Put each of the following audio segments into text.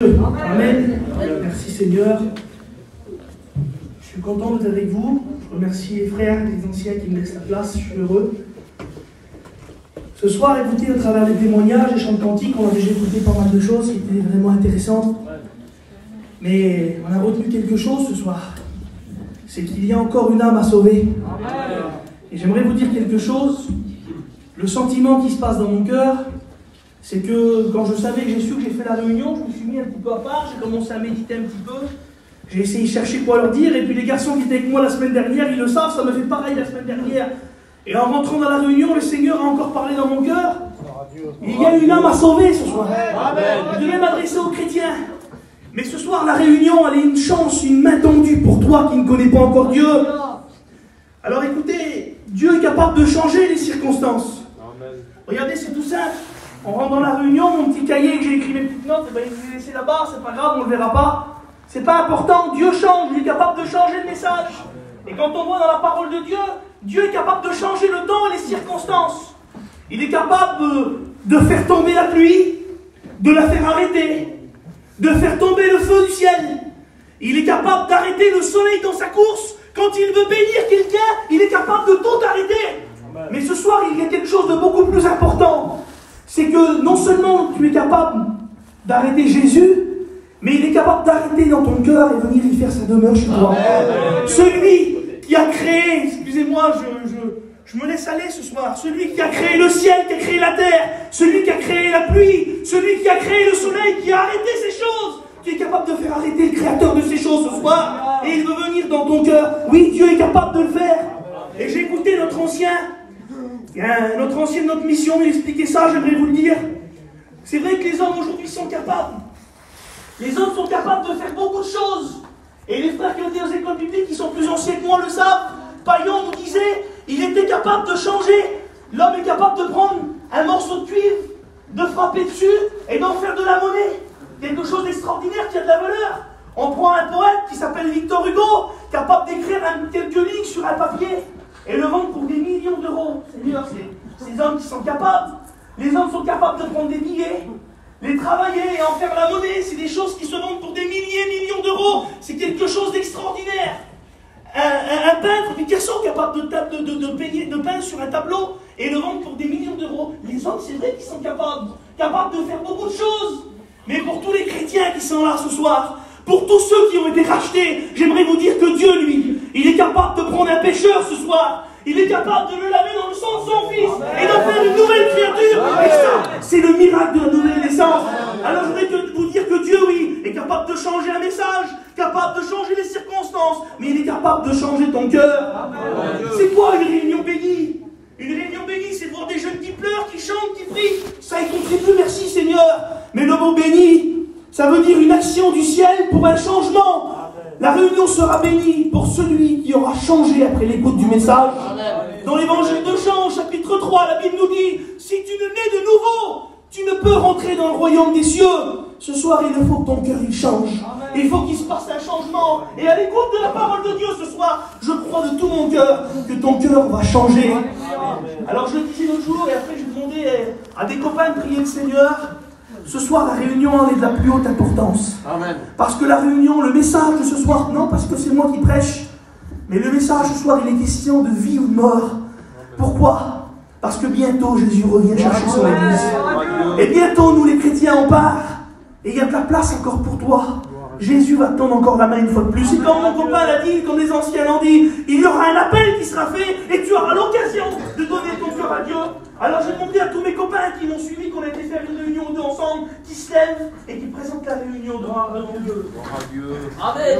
Dieu. Amen. Merci Seigneur. Je suis content d'être avec vous. Je remercie les frères, les anciens qui me laissent la place. Je suis heureux. Ce soir, écoutez, au travers des témoignages et chants de cantiques, on a déjà écouté pas mal de choses qui étaient vraiment intéressantes. Mais on a retenu quelque chose ce soir. C'est qu'il y a encore une âme à sauver. Et j'aimerais vous dire quelque chose. Le sentiment qui se passe dans mon cœur, c'est que quand je savais que j'ai su que j'ai fait la réunion, je me suis mis un petit peu à part, j'ai commencé à méditer un petit peu. J'ai essayé de chercher quoi leur dire, et puis les garçons qui étaient avec moi la semaine dernière, ils le savent, ça me fait pareil la semaine dernière. Et en rentrant dans la réunion, le Seigneur a encore parlé dans mon cœur. Il y a une âme à sauver ce soir. Je devais m'adresser aux chrétiens. Mais ce soir, la réunion, elle est une chance, une main tendue pour toi qui ne connais pas encore Dieu. Alors écoutez, Dieu est capable de changer les circonstances. Regardez, c'est tout simple. On rentre dans la réunion, mon petit cahier que j'ai écrit mes petites notes, eh ben, il est laissé là-bas, c'est pas grave, on ne le verra pas. C'est pas important, Dieu change, il est capable de changer le message. Et quand on voit dans la parole de Dieu, Dieu est capable de changer le temps et les circonstances. Il est capable de faire tomber la pluie, de la faire arrêter, de faire tomber le feu du ciel. Il est capable d'arrêter le soleil dans sa course. Quand il veut bénir quelqu'un, il est capable de tout arrêter. Mais ce soir, il y a quelque chose de beaucoup plus important. C'est que non seulement tu es capable d'arrêter Jésus, mais il est capable d'arrêter dans ton cœur et venir y faire sa demeure chez toi. Celui qui a créé, excusez-moi, je me laisse aller ce soir, celui qui a créé le ciel, qui a créé la terre, celui qui a créé la pluie, celui qui a créé le soleil, qui a arrêté ces choses, qui est capable de faire arrêter le créateur de ces choses ce soir, et il veut venir dans ton cœur. Oui, Dieu est capable de le faire. Et j'ai écouté notre ancien de notre mission, il expliquait ça, j'aimerais vous le dire. C'est vrai que les hommes aujourd'hui sont capables. Les hommes sont capables de faire beaucoup de choses. Et les frères qui ont été aux écoles bibliques, qui sont plus anciens que moi, le savent. Paillon nous disait, il était capable de changer. L'homme est capable de prendre un morceau de cuivre, de frapper dessus et d'en faire de la monnaie. Quelque chose d'extraordinaire qui a de la valeur. On prend un poète qui s'appelle Victor Hugo, capable d'écrire quelques lignes sur un papier et le vendre pour des millions d'euros. Seigneur, c'est ces hommes qui sont capables. Les hommes sont capables de prendre des billets, les travailler et en faire la monnaie. C'est des choses qui se vendent pour des millions d'euros. C'est quelque chose d'extraordinaire. Un peintre, Picasso, capable de peindre sur un tableau et le vendre pour des millions d'euros. Les hommes, c'est vrai qu'ils sont capables de faire beaucoup de choses. Mais pour tous les chrétiens qui sont là ce soir, pour tous ceux qui ont été rachetés, j'aimerais vous dire que Dieu, lui, il est capable de prendre un pécheur ce soir. Il est capable de le laver dans le sang de son Fils et d'en faire une nouvelle créature. Et ça, c'est le miracle de la nouvelle naissance. Alors je voudrais vous dire que Dieu, oui, est capable de changer un message, capable de changer les circonstances, mais il est capable de changer ton cœur. C'est quoi une réunion bénie? Une réunion bénie, c'est de voir des jeunes qui pleurent, qui chantent, qui prient. Ça y contribue, merci Seigneur. Mais le mot béni, ça veut dire une action du ciel pour un changement. La réunion sera bénie pour celui qui aura changé après l'écoute du message. Dans l'évangile de Jean, au chapitre 3, la Bible nous dit, si tu ne nais de nouveau, tu ne peux rentrer dans le royaume des cieux. Ce soir, il faut que ton cœur il change. Il faut qu'il se passe un changement. Et à l'écoute de la parole de Dieu ce soir, je crois de tout mon cœur que ton cœur va changer. Alors je le disais l'autre jour, et après je demandais à des copains de prier le Seigneur. Ce soir, la réunion en est de la plus haute importance. Amen. Parce que la réunion, le message de ce soir, non parce que c'est moi qui prêche, mais le message ce soir, il est question de vie ou de mort. Pourquoi? Parce que bientôt, Jésus revient chercher son Église. Et bientôt, nous les chrétiens, on part. Et il y a de la place encore pour toi. Jésus va te tendre encore la main une fois de plus. Et comme mon copain l'a dit, comme les anciens l'ont dit, il y aura un appel qui sera fait et tu auras l'occasion de donner ton cœur à Dieu. Alors j'ai demandé à tous mes copains qui m'ont suivi, qu'on a été faire une réunion ou deux ensemble, qui se lèvent et qui présentent la réunion devant Dieu. Amen.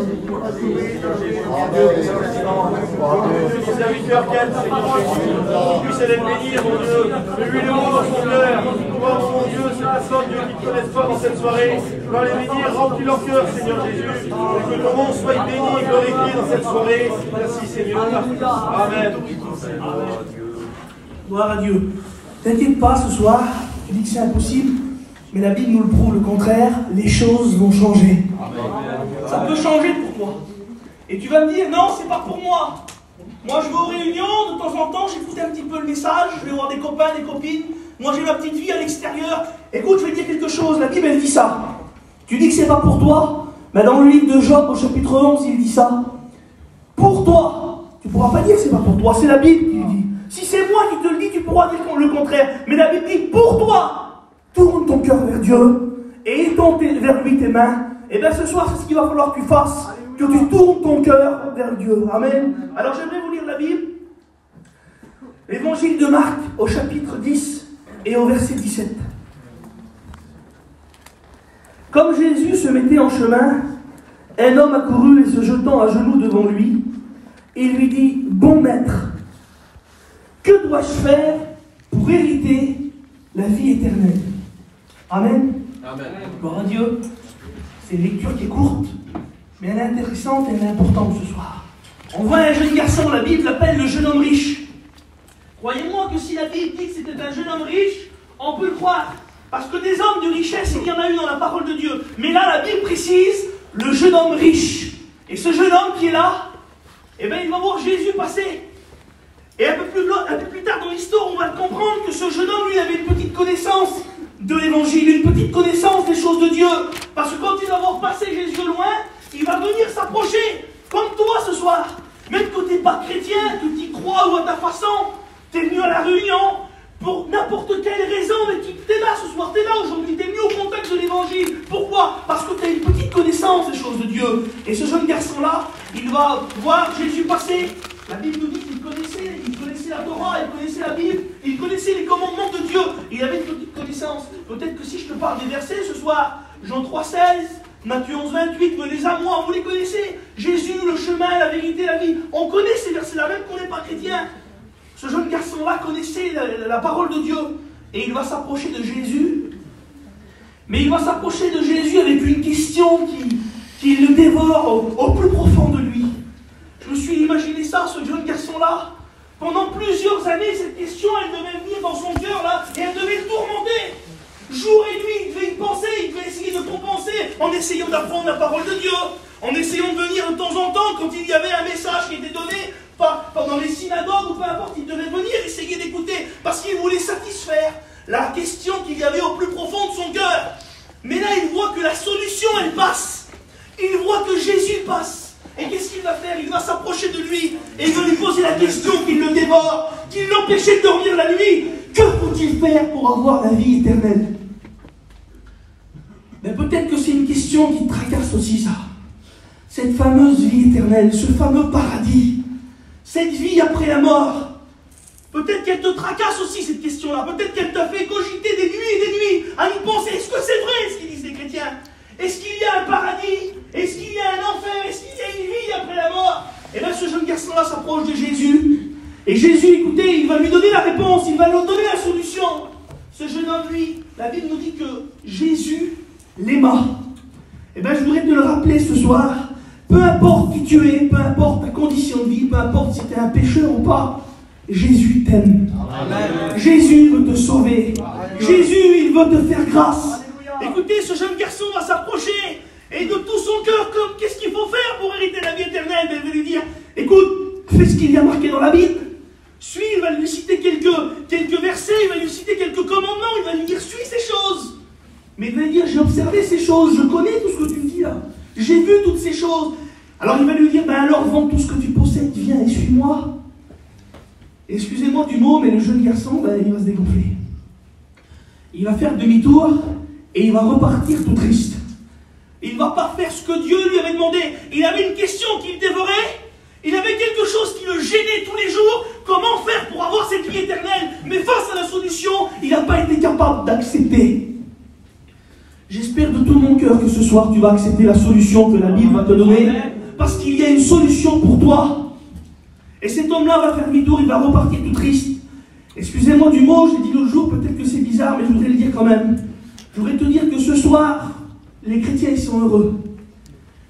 Nos serviteurs qu'elle, Seigneur Jésus, puisse elle bénir, mon Dieu, de lui le monde dans son cœur. Toi, mon Dieu, c'est la sorte, Dieu, qui te connaissent pas dans cette soirée. Va les bénir, remplis leur cœur, Seigneur Jésus, et que ton nom soit béni et glorifié dans cette soirée. Merci, Seigneur. Amen. Gloire à Dieu. T'inquiète pas ce soir, tu dis que c'est impossible, mais la Bible nous le prouve, le contraire, les choses vont changer. Ça peut changer pour toi. Et tu vas me dire, non, c'est pas pour moi. Moi je vais aux réunions, de temps en temps, j'écoute un petit peu le message, je vais voir des copains, des copines. Moi j'ai ma petite fille à l'extérieur. Écoute, je vais te dire quelque chose, la Bible elle dit ça. Tu dis que c'est pas pour toi, mais dans le livre de Job, au chapitre 11, il dit ça. Pour toi. Tu ne pourras pas dire que c'est pas pour toi, c'est la Bible qui le dit. Si c'est moi qui te le dis, tu pourras dire le contraire. Mais la Bible dit pour toi. Tourne ton cœur vers Dieu et étends vers lui tes mains. Et bien ce soir, c'est ce qu'il va falloir que tu fasses. Que tu tournes ton cœur vers Dieu. Amen. Alors j'aimerais vous lire la Bible. L'évangile de Marc au chapitre 10 et au verset 17. Comme Jésus se mettait en chemin, un homme accourut et se jetant à genoux devant lui, il lui dit, bon maître, que dois-je faire pour hériter la vie éternelle? Amen. Amen. Gloire à Dieu. C'est une lecture qui est courte, mais elle est intéressante et elle est importante ce soir. On voit un jeune garçon, la Bible l'appelle le jeune homme riche. Croyez-moi que si la Bible dit que c'était un jeune homme riche, on peut le croire. Parce que des hommes de richesse, il y en a eu dans la parole de Dieu. Mais là, la Bible précise le jeune homme riche. Et ce jeune homme qui est là, eh bien, il va voir Jésus passer. Et un peu plus tard dans l'histoire, on va comprendre que ce jeune homme, lui, avait une petite connaissance de l'évangile, une petite connaissance des choses de Dieu. Parce que quand il va voir passer Jésus au loin, il va venir s'approcher, comme toi ce soir. Même que tu n'es pas chrétien, que tu y crois ou à ta façon, tu es venu à la réunion pour n'importe quelle raison, mais tu es là ce soir, tu es là aujourd'hui, tu es venu au contact de l'évangile. Pourquoi? Parce que tu as une petite connaissance des choses de Dieu. Et ce jeune garçon-là, il va voir Jésus passer. La Bible nous dit qu'il connaissait la Torah, il connaissait la Bible, il connaissait les commandements de Dieu. Il avait une petite connaissance. Peut-être que si je te parle des versets ce soir, Jean 3,16, Matthieu 11,28, venez à moi, vous les connaissez. Jésus, le chemin, la vérité, la vie. On connaît ces versets-là, même qu'on n'est pas chrétien. Ce jeune garçon-là connaissait la parole de Dieu. Et il va s'approcher de Jésus. Mais il va s'approcher de Jésus avec une question qui le dévore au plus profond de lui. Je me suis imaginé ça, ce jeune garçon-là. Pendant plusieurs années, cette question, elle devait venir dans son cœur, là, et elle devait le tourmenter. Jour et nuit, il devait y penser, il devait essayer de compenser, en essayant d'apprendre la parole de Dieu, en essayant de venir de temps en temps, quand il y avait un message qui était donné, dans les synagogues, ou peu importe, il devait venir essayer d'écouter, parce qu'il voulait satisfaire la question qu'il y avait au plus profond de son cœur. Mais là, il voit que la solution, elle passe. Il voit que Jésus passe. Et qu'est-ce qu'il va faire? Il va s'approcher de lui et il va lui poser la question qui le dévore, qui l'empêchait de dormir la nuit. Que faut-il faire pour avoir la vie éternelle? Mais peut-être que c'est une question qui te tracasse aussi, ça. Cette fameuse vie éternelle, ce fameux paradis, cette vie après la mort. Peut-être qu'elle te tracasse aussi, cette question-là. Peut-être qu'elle t'a fait cogiter des nuits et des nuits à y penser. Est-ce que c'est vrai ce qu'ils disent les chrétiens? Est-ce qu'il y a un paradis? Est-ce qu'il y a un enfer? Est-ce qu'il y a une vie après la mort? Et bien ce jeune garçon-là s'approche de Jésus. Et Jésus, écoutez, il va lui donner la réponse, il va lui donner la solution. Ce jeune homme, lui, la Bible nous dit que Jésus l'aima. Et bien je voudrais te le rappeler ce soir. Peu importe qui tu es, peu importe ta condition de vie, peu importe si tu es un pécheur ou pas, Jésus t'aime. Jésus veut te sauver. Jésus, il veut te faire grâce. Écoutez, ce jeune garçon va s'approcher et de tout son cœur, comme qu'est-ce qu'il faut faire pour hériter la vie éternelle? Il va lui dire, écoute, fais ce qu'il y a marqué dans la Bible. Suis, il va lui citer quelques versets, il va lui citer quelques commandements, il va lui dire, suis ces choses. Mais il va lui dire, j'ai observé ces choses, je connais tout ce que tu me dis là. J'ai vu toutes ces choses. Alors il va lui dire, ben alors vends tout ce que tu possèdes, viens et suis-moi. Excusez-moi du mot, mais le jeune garçon, ben, il va se dégonfler. Il va faire demi-tour et il va repartir tout triste. Il ne va pas faire ce que Dieu lui avait demandé. Il avait une question qui le dévorait. Il avait quelque chose qui le gênait tous les jours. Comment faire pour avoir cette vie éternelle? Mais face à la solution, il n'a pas été capable d'accepter. J'espère de tout mon cœur que ce soir, tu vas accepter la solution que la Bible va te donner. Parce qu'il y a une solution pour toi. Et cet homme-là va faire demi-tour, il va repartir tout triste. Excusez-moi du mot, je l'ai dit l'autre jour, peut-être que c'est bizarre, mais je voudrais le dire quand même. Je voudrais te dire que ce soir, les chrétiens, ils sont heureux.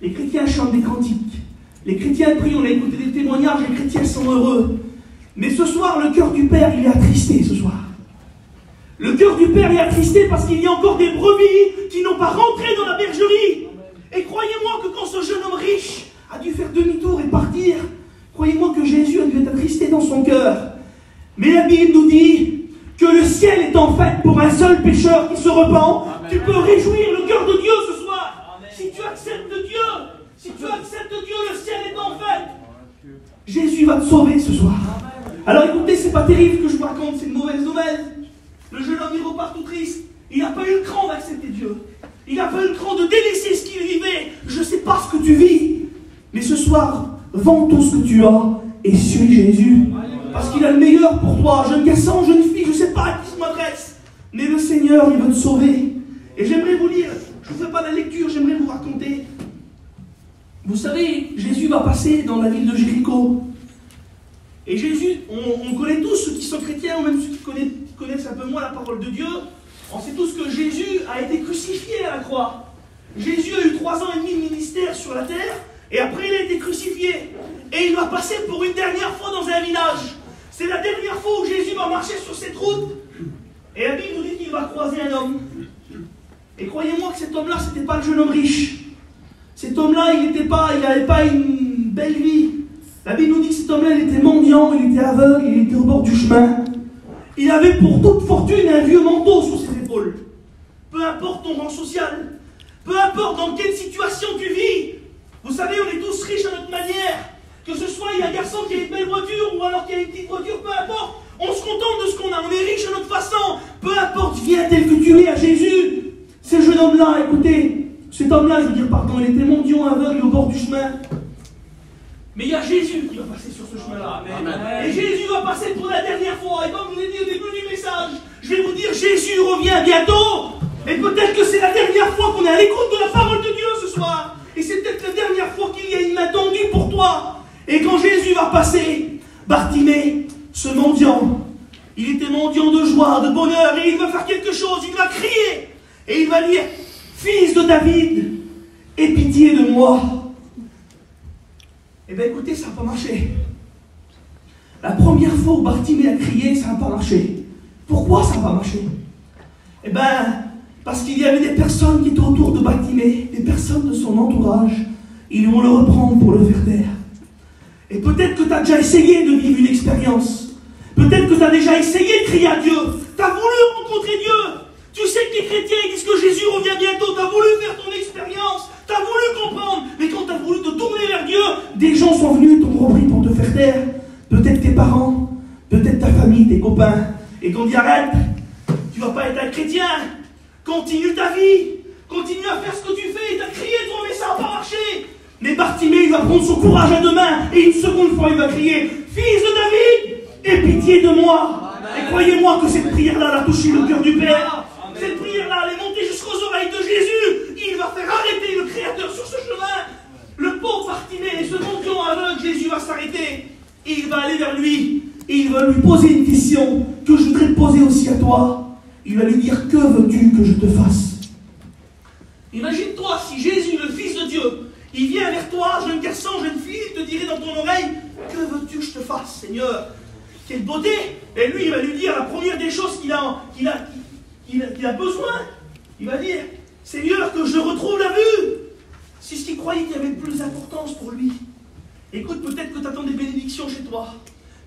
Les chrétiens chantent des cantiques. Les chrétiens prient, on a écouté des témoignages, les chrétiens sont heureux. Mais ce soir, le cœur du Père, il est attristé ce soir. Le cœur du Père est attristé parce qu'il y a encore des brebis qui n'ont pas rentré dans la bergerie. Et croyez-moi que quand ce jeune homme riche a dû faire demi-tour et partir, croyez-moi que Jésus a dû être attristé dans son cœur. Mais la Bible nous dit que le ciel est en fait pour un seul pécheur qui se repent. Tu peux réjouir le cœur de Dieu ce soir. tu acceptes Dieu, si tu acceptes Dieu, le ciel est en fait. Jésus va te sauver ce soir. Alors écoutez, c'est pas terrible que je vous raconte, c'est une mauvaise nouvelle. Le jeune homme, il repart tout triste. Il n'a pas eu le cran d'accepter Dieu. Il n'a pas eu le cran de délaisser ce qu'il vivait. Je ne sais pas ce que tu vis, mais ce soir, vends tout ce que tu as et suis Jésus. Parce qu'il a le meilleur pour toi. Jeune garçon, jeune fille, je ne sais pas à qui je m'adresse, mais le Seigneur, il veut te sauver. Et j'aimerais vous lire, je ne vous fais pas la lecture, j'aimerais vous raconter. Vous savez, Jésus va passer dans la ville de Jéricho. Et Jésus, on connaît tous, ceux qui sont chrétiens, ou même ceux qui connaissent un peu moins la parole de Dieu, on sait tous que Jésus a été crucifié à la croix. Jésus a eu 3 ans et demi de ministère sur la terre, et après il a été crucifié. Et il va passer pour une dernière fois dans un village. C'est la dernière fois où Jésus va marcher sur cette route. Et la Bible nous dit qu'il va croiser un homme. Et croyez-moi que cet homme-là, ce n'était pas le jeune homme riche. Cet homme-là, il n'avait pas une belle vie. La Bible nous dit que cet homme-là, il était mendiant, il était aveugle, il était au bord du chemin. Il avait pour toute fortune un vieux manteau sur ses épaules. Peu importe ton rang social, peu importe dans quelle situation tu vis. Vous savez, on est tous riches à notre manière. Que ce soit il y a un garçon qui a une belle voiture ou alors qu'il y a une petite voiture, peu importe. On se contente de ce qu'on a, on est riche à notre façon. Peu importe, viens tel que tu es à Jésus. Ce jeune homme-là, écoutez, cet homme-là, je veux dire, pardon, il était mendiant, aveugle au bord du chemin. Mais il y a Jésus qui va passer sur ce chemin-là. Et Jésus va passer pour la dernière fois. Et comme je vous ai dit au début du message, je vais vous dire, Jésus revient bientôt. Et peut-être que c'est la dernière fois qu'on est à l'écoute de la parole de Dieu ce soir. Et c'est peut-être la dernière fois qu'il y a une main tendue pour toi. Et quand Jésus va passer, Bartimée, ce mendiant, il était mendiant de joie, de bonheur, et il va faire quelque chose, il va crier. Et il va dire, fils de David, aie pitié de moi. Eh bien écoutez, ça n'a pas marché. La première fois où Bartimée a crié, ça n'a pas marché. Pourquoi ça n'a pas marché? Eh bien, parce qu'il y avait des personnes qui étaient autour de Bartimée, des personnes de son entourage. Ils vont le reprendre pour le faire taire. Et peut-être que tu as déjà essayé de vivre une expérience. Peut-être que tu as déjà essayé de crier à Dieu. Tu as voulu rencontrer Dieu. Tu sais que les chrétiens disent que Jésus revient bientôt. Tu as voulu faire ton expérience. Tu as voulu comprendre. Mais quand tu as voulu te tourner vers Dieu, des gens sont venus t'ont repris pour te faire taire. Peut-être tes parents, peut-être ta famille, tes copains. Et qu'on dit arrête, tu ne vas pas être un chrétien. Continue ta vie. Continue à faire ce que tu fais. Tu as crié toi, mais ça n'a pas marché. Mais Bartimée, il va prendre son courage à deux mains. Et une seconde fois, il va crier, fils de David, aie pitié de moi. Amen. Et croyez-moi que cette prière-là, elle a touché le cœur du Père. Amen. Cette prière-là, elle est montée jusqu'aux oreilles de Jésus. Il va faire arrêter le Créateur sur ce chemin. Le pauvre Bartimée, ce mendiant aveugle, Jésus va s'arrêter. Et il va aller vers lui. Et il va lui poser une question que je voudrais te poser aussi à toi. Il va lui dire, que veux-tu que je te fasse? Imagine-toi si Jésus, le Fils de Dieu, il vient vers toi, jeune garçon, jeune fille, il te dirait dans ton oreille, que veux-tu que je te fasse, Seigneur? Quelle beauté! Et lui, il va lui dire la première des choses qu'il a besoin. Il va dire, Seigneur, que je retrouve la vue. C'est ce qu'il croyait qu'il y avait de plus d'importance pour lui. Écoute, peut-être que tu attends des bénédictions chez toi.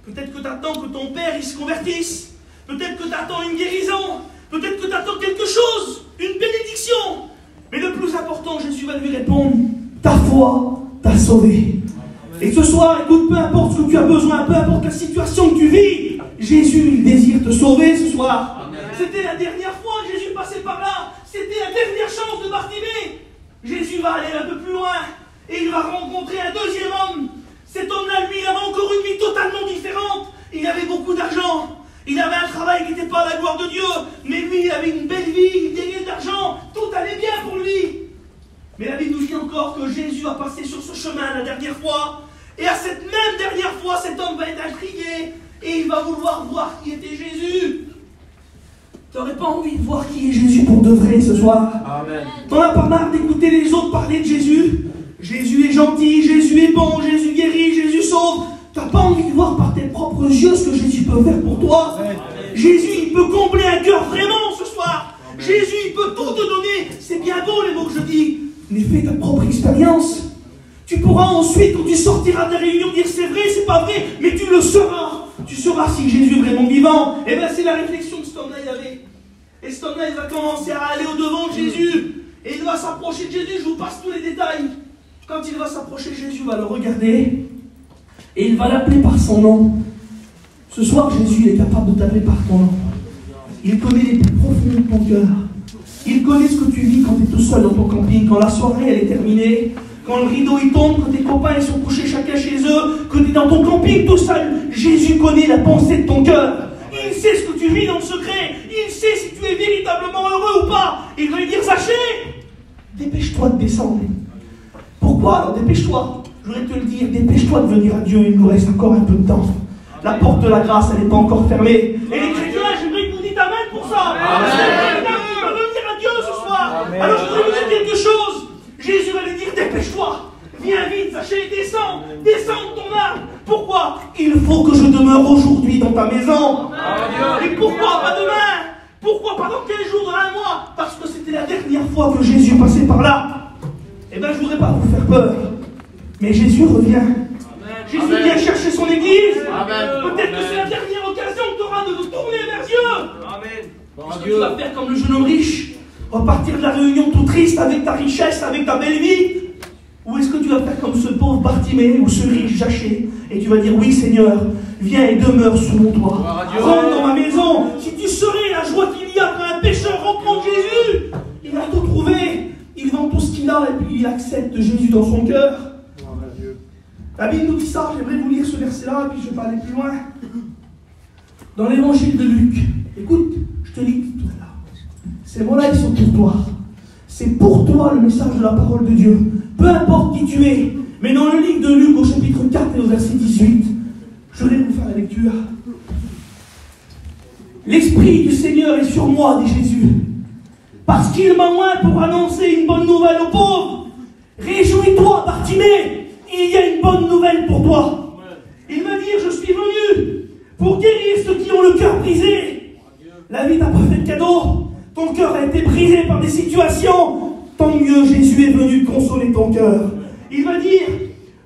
Peut-être que tu attends que ton père il se convertisse. Peut-être que tu attends une guérison. Peut-être que tu attends quelque chose, une bénédiction. Mais le plus important, Jésus va lui répondre, ta foi t'a sauvé. Et ce soir, écoute, peu importe ce que tu as besoin, peu importe la situation que tu vis, Jésus, il désire te sauver ce soir. C'était la dernière fois que Jésus passait par là. C'était la dernière chance de Bartimée. Jésus va aller un peu plus loin et il va rencontrer un deuxième homme. Cet homme-là, lui, il avait encore une vie totalement différente. Il avait beaucoup d'argent. Il avait un travail qui n'était pas à la gloire de Dieu. Mais lui, il avait une belle vie, il gagnait de l'argent. Tout allait bien pour lui. Mais la Bible nous dit encore que Jésus a passé sur ce chemin la dernière fois. Et à cette même dernière fois, cet homme va être intrigué. Et il va vouloir voir qui était Jésus. Tu n'aurais pas envie de voir qui est Jésus pour de vrai ce soir? Amen. Tu n'en as pas marre d'écouter les autres parler de Jésus? Jésus est gentil, Jésus est bon, Jésus guérit, Jésus sauve. Tu n'as pas envie de voir par tes propres yeux ce que Jésus peut faire pour toi? Amen. Jésus, il peut combler un cœur vraiment ce soir. Amen. Jésus, il peut tout te donner. C'est bien beau les mots que je dis. Mais fais ta propre expérience. Tu pourras ensuite, quand tu sortiras de la réunion, dire c'est vrai, c'est pas vrai, mais tu le sauras. Tu sauras si Jésus est vraiment vivant. Et bien c'est la réflexion que cet homme-là il avait. Et cet homme-là, il va commencer à aller au-devant de Jésus. Et il va s'approcher de Jésus, je vous passe tous les détails. Quand il va s'approcher, Jésus va le regarder et il va l'appeler par son nom. Ce soir, Jésus est capable de t'appeler par ton nom. Il connaît les plus profonds de ton cœur. Il connaît ce que tu vis quand tu es tout seul dans ton camping, quand la soirée elle est terminée, quand le rideau il tombe, quand tes copains ils sont couchés chacun chez eux, que tu es dans ton camping tout seul. Jésus connaît la pensée de ton cœur. Il sait ce que tu vis dans le secret. Il sait si tu es véritablement heureux ou pas. Il va lui dire, Zachée, dépêche-toi de descendre. Pourquoi? Alors dépêche-toi. Je voudrais te le dire, dépêche-toi de venir à Dieu. Il nous reste encore un peu de temps. La porte de la grâce, elle n'est pas encore fermée. Et les chrétiens, j'aimerais que vous dites Amen pour ça. Parce qu'il y a quelqu'un qui veut venir à Dieu ce soir. Amen. Alors je voudrais vous dire quelque chose. Jésus va lui dire, dépêche-toi. Viens vite, Zachée, descends. Descends de ton arbre. Pourquoi? Il faut que je demeure aujourd'hui dans ta maison. Amen. Et pourquoi pas demain? Pourquoi pas dans 15 jours, dans un mois? Parce que c'était la dernière fois que Jésus passait par là. Eh bien, je ne voudrais pas vous faire peur. Mais Jésus revient. Amen. Jésus vient chercher son église. Peut-être que c'est la dernière occasion que tu auras de te tourner vers Dieu. Est-ce que tu vas faire comme le jeune homme riche? Repartir de la réunion tout triste avec ta richesse, avec ta belle vie? Ou est-ce que tu vas faire comme ce pauvre Bartimée ou ce riche Zachée et tu vas dire, oui Seigneur, viens et demeure sous mon toit. Rentre dans ma maison. Si tu saurais la joie qu'il y a quand un pécheur rencontre Jésus, il a tout trouvé. Il vend tout ce qu'il a et puis il accepte Jésus dans son cœur. La Bible nous dit ça, j'aimerais vous lire ce verset-là, et puis je vais pas aller plus loin. Dans l'évangile de Luc, écoute, je te lis tout à l'heure. Ces mots-là, ils sont pour toi. C'est pour toi le message de la parole de Dieu. Peu importe qui tu es, mais dans le livre de Luc, au chapitre 4 et au verset 18, je vais vous faire la lecture. L'Esprit du Seigneur est sur moi, dit Jésus, parce qu'il m'a oint pour annoncer une bonne nouvelle aux pauvres. Réjouis-toi, Bartimée. Il y a une bonne nouvelle pour toi. Il m'a dit, je suis venu pour guérir ceux qui ont le cœur brisé. La vie t'a pas fait de cadeau. Ton cœur a été brisé par des situations. Tant mieux, Jésus est venu consoler ton cœur. Il va dire,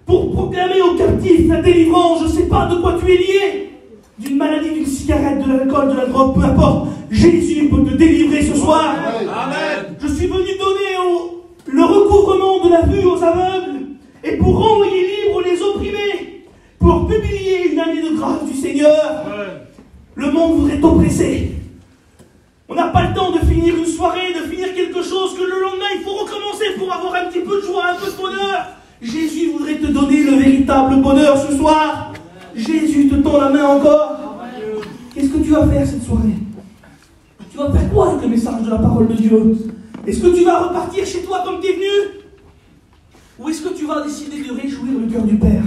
pour proclamer aux captifs la délivrance, je ne sais pas de quoi tu es lié. D'une maladie, d'une cigarette, de l'alcool, de la drogue, peu importe. Jésus peut te délivrer ce soir. Amen. Je suis venu donner le recouvrement de la vue aux aveugles. Et pour rendre libres les opprimés, pour publier une année de grâce du Seigneur. Le monde voudrait t'oppresser. On n'a pas le temps de finir une soirée, de finir quelque chose, que le lendemain il faut recommencer pour avoir un petit peu de joie, un peu de bonheur. Jésus voudrait te donner le véritable bonheur ce soir. Jésus te tend la main encore. Qu'est-ce que tu vas faire cette soirée? Tu vas faire quoi avec le message de la parole de Dieu? Est-ce que tu vas repartir chez toi comme tu es venu? Ou est-ce que tu vas décider de réjouir le cœur du Père?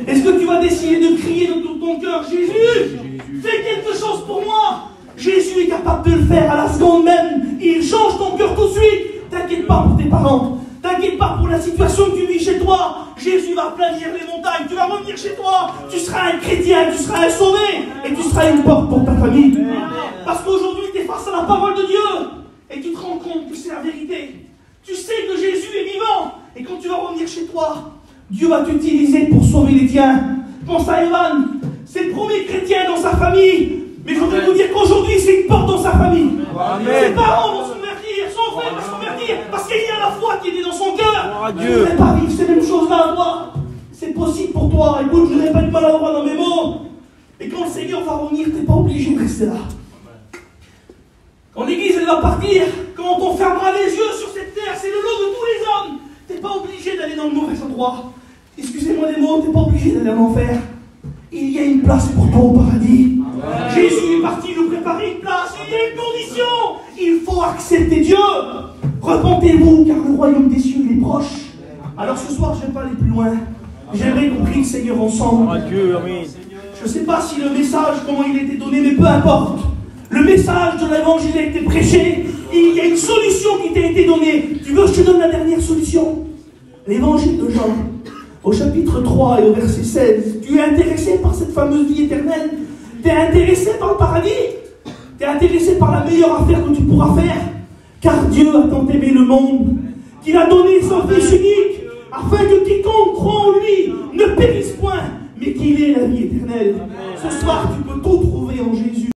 Est-ce que tu vas décider de crier de tout ton cœur, Jésus, fais quelque chose pour moi? Jésus est capable de le faire à la seconde même. Il change ton cœur tout de suite. T'inquiète pas pour tes parents. T'inquiète pas pour la situation que tu vis chez toi. Jésus va planir les montagnes. Tu vas revenir chez toi. Tu seras un chrétien, tu seras un sauvé. Et tu seras une porte pour ta famille. Parce qu'aujourd'hui, tu es face à la parole de Dieu. Et tu te rends compte que c'est la vérité. Tu sais que Jésus est vivant. Et quand tu vas revenir chez toi, Dieu va t'utiliser pour sauver les tiens. Pense à Evan. C'est le premier chrétien dans sa famille. Mais je voudrais vous dire qu'aujourd'hui, c'est une porte dans sa famille. Ses parents vont se convertir, son frère va se convertir, parce qu'il y a la foi qui est dans son cœur. Tu ne voudrais pas vivre ces mêmes choses-là à toi. C'est possible pour toi. Écoute, je ne voudrais pas être maladroit dans mes mots. Et quand le Seigneur va revenir, tu n'es pas obligé de rester là. Quand l'église elle va partir, quand on fermera les yeux sur cette terre, c'est le lot de tous les hommes. Tu n'es pas obligé d'aller dans le mauvais endroit. Excusez-moi les mots, tu n'es pas obligé d'aller en enfer. Il y a une place pour toi au paradis. Jésus est parti nous préparer une place. Il y a une condition. Il faut accepter Dieu. Repentez-vous, car le royaume des cieux est proche. Alors ce soir, je ne vais pas aller plus loin. J'aimerais qu'on prie le Seigneur ensemble. Je ne sais pas si le message, comment il a été donné, mais peu importe. Le message de l'évangile a été prêché. Il y a une solution qui t'a été donnée. Tu veux que je te donne la dernière solution? L'évangile de Jean, au chapitre 3 et au verset 16. Tu es intéressé par cette fameuse vie éternelle? Tu es intéressé par le paradis? Tu es intéressé par la meilleure affaire que tu pourras faire? Car Dieu a tant aimé le monde qu'il a donné son Fils unique, afin que quiconque croit en lui ne périsse point, mais qu'il ait la vie éternelle. Ce soir, tu peux tout trouver en Jésus.